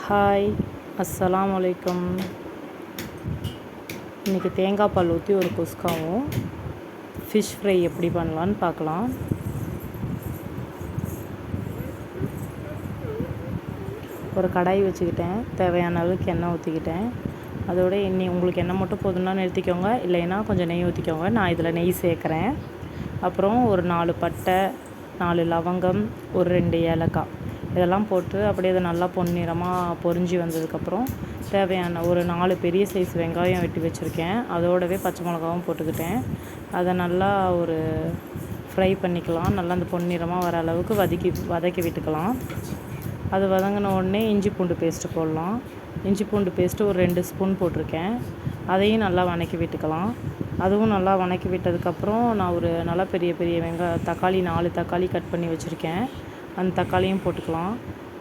Hi, அஸ்ஸலாமு அலைக்கும். இன்றைக்கி தேங்காய் பால் ஊற்றி ஒரு குஸ்காவும் ஃபிஷ் ஃப்ரை எப்படி பண்ணலான்னு பார்க்கலாம். ஒரு கடாய் வச்சுக்கிட்டேன், தேவையான அளவுக்கு எண்ணெய் ஊற்றிக்கிட்டேன். அதோட உங்களுக்கு எண்ணெய் மட்டும் போதும்னா நிறுத்திக்கோங்க, இல்லைன்னா கொஞ்சம் நெய் ஊற்றிக்கோங்க. நான் இதில் நெய் சேர்க்குறேன். அப்புறம் ஒரு 4 பட்டை, 4 லவங்கம், ஒரு 2 ஏலக்காய் இதெல்லாம் போட்டு அப்படியே அதை நல்லா பொன்னிறமாக பொரிஞ்சு வந்ததுக்கப்புறம் தேவையான ஒரு 4 பெரிய சைஸ் வெங்காயம் வெட்டி வச்சுருக்கேன். அதோடவே பச்சை மிளகாவும் போட்டுக்கிட்டேன். அதை நல்லா ஒரு ஃப்ரை பண்ணிக்கலாம். நல்லா அந்த பொன்னிறமாக வர அளவுக்கு வதக்கி விட்டுக்கலாம். அது வதங்கின உடனே இஞ்சி பூண்டு பேஸ்ட்டு போடலாம். இஞ்சி பூண்டு பேஸ்ட்டு ஒரு 2 ஸ்பூன் போட்டிருக்கேன். அதையும் நல்லா வதக்கி விட்டுக்கலாம். அதுவும் நல்லா வதக்கி விட்டதுக்கப்புறம் நான் ஒரு நல்லா பெரிய தக்காளி 4 தக்காளி கட் பண்ணி வச்சுருக்கேன். அந்த தக்காளியும் போட்டுக்கலாம்.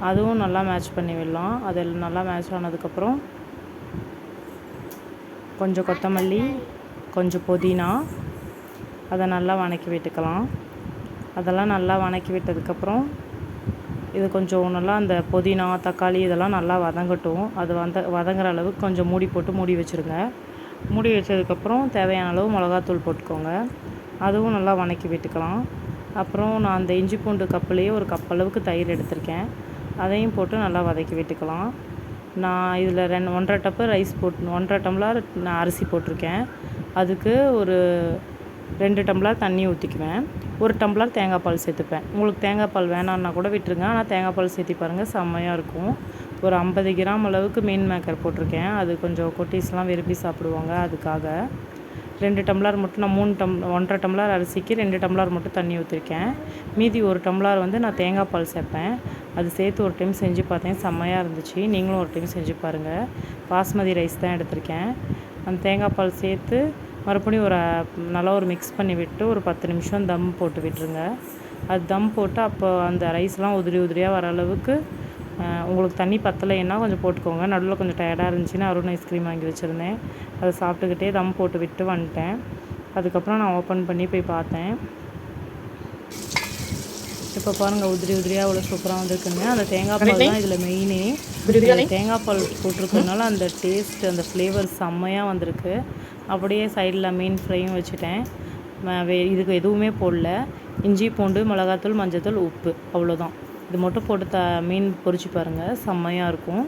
அதுவும் நல்லா மேட்ச் பண்ணி விடலாம். அதில் நல்லா மேட்ச் ஆனதுக்கப்புறம் கொஞ்சம் கொத்தமல்லி, கொஞ்சம் புதினா, அதை நல்லா வதக்கி விட்டுக்கலாம். அதெல்லாம் நல்லா வதக்கி விட்டதுக்கப்புறம் இது கொஞ்சம் நல்லா அந்த புதினா, தக்காளி இதெல்லாம் நல்லா வதங்கட்டும். அது வதங்குற அளவுக்கு கொஞ்சம் மூடி போட்டு மூடி வச்சுருங்க. மூடி வச்சதுக்கப்புறம் தேவையான அளவு மிளகாத்தூள் போட்டுக்கோங்க. அதுவும் நல்லா வதக்கி விட்டுக்கலாம். அப்புறம் நான் அந்த இஞ்சி பூண்டு கப்புலேயே ஒரு கப் அளவுக்கு தயிர் எடுத்திருக்கேன். அதையும் போட்டு நல்லா வதக்கி விட்டுக்கலாம். நான் இதில் 1.5 டப்பு ரைஸ் 1.5 டம்ளர் நான் அரிசி போட்டிருக்கேன். அதுக்கு ஒரு 2 டம்ளர் தண்ணி ஊற்றிக்குவேன். 1 டம்ளர் தேங்காய் பால் சேர்த்துப்பேன். உங்களுக்கு தேங்காய் பால் வேணான்னா கூட விட்டுருங்க. ஆனால் தேங்காய் பால் சேர்த்தி பாருங்கள், செம்மையாக இருக்கும். ஒரு 50 கிராம் அளவுக்கு மீன் மேக்கர் போட்டிருக்கேன். அது கொஞ்சம் குட்டீஸ்லாம் விரும்பி சாப்பிடுவாங்க. அதுக்காக 2 டம்ளர் மட்டும் நான் 1.5 டம்ளர் அரிசிக்கு 2 டம்ளர் மட்டும் தண்ணி ஊற்றிருக்கேன். மீதி 1 டம்ளர் நான் தேங்காய் பால் சேர்ப்பேன். அது சேர்த்து ஒரு டைம் செஞ்சு பார்த்தேன், செம்மையாக இருந்துச்சு. நீங்களும் ஒரு டைம் செஞ்சு பாருங்கள். பாஸ்மதி ரைஸ் தான் எடுத்திருக்கேன். அந்த தேங்காய் பால் சேர்த்து மறுபடியும் நல்லா ஒரு மிக்ஸ் பண்ணி விட்டு ஒரு 10 நிமிஷம் தம் போட்டு விட்டுருங்க. அது தம் போட்டு அப்போ அந்த ரைஸ்லாம் உதிரியாக வர அளவுக்கு உங்களுக்கு தண்ணி பத்தலைன்னா கொஞ்சம் போட்டுக்கோங்க. நடுவில் கொஞ்சம் டயர்டாக இருந்துச்சுன்னா அருண் ஐஸ்கிரீம் வாங்கி வச்சுருந்தேன். அதை சாப்பிட்டுக்கிட்டே தம் போட்டு விட்டு வந்துட்டேன். அதுக்கப்புறம் நான் ஓப்பன் பண்ணி போய் பார்த்தேன். இப்போ பாருங்கள், உதிரியாக அவ்வளோ சூப்பராக வந்துருக்குங்க. அந்த தேங்காய் பால் தான் இதில் மெயினே. தேங்காய் பால் போட்டிருக்கறதுனால அந்த டேஸ்ட், அந்த ஃப்ளேவர் செம்மையாக வந்திருக்கு. அப்படியே சைடில் மீன் ஃப்ரையும் வச்சுட்டேன். இதுக்கு எதுவுமே போடல. இஞ்சி பூண்டு, மிளகாத்தூள், மஞ்சத்தூள், உப்பு, அவ்வளோதான். இது மட்டும் போட்டு மீன் பொரிச்சு பாருங்கள், செம்மையாக இருக்கும்.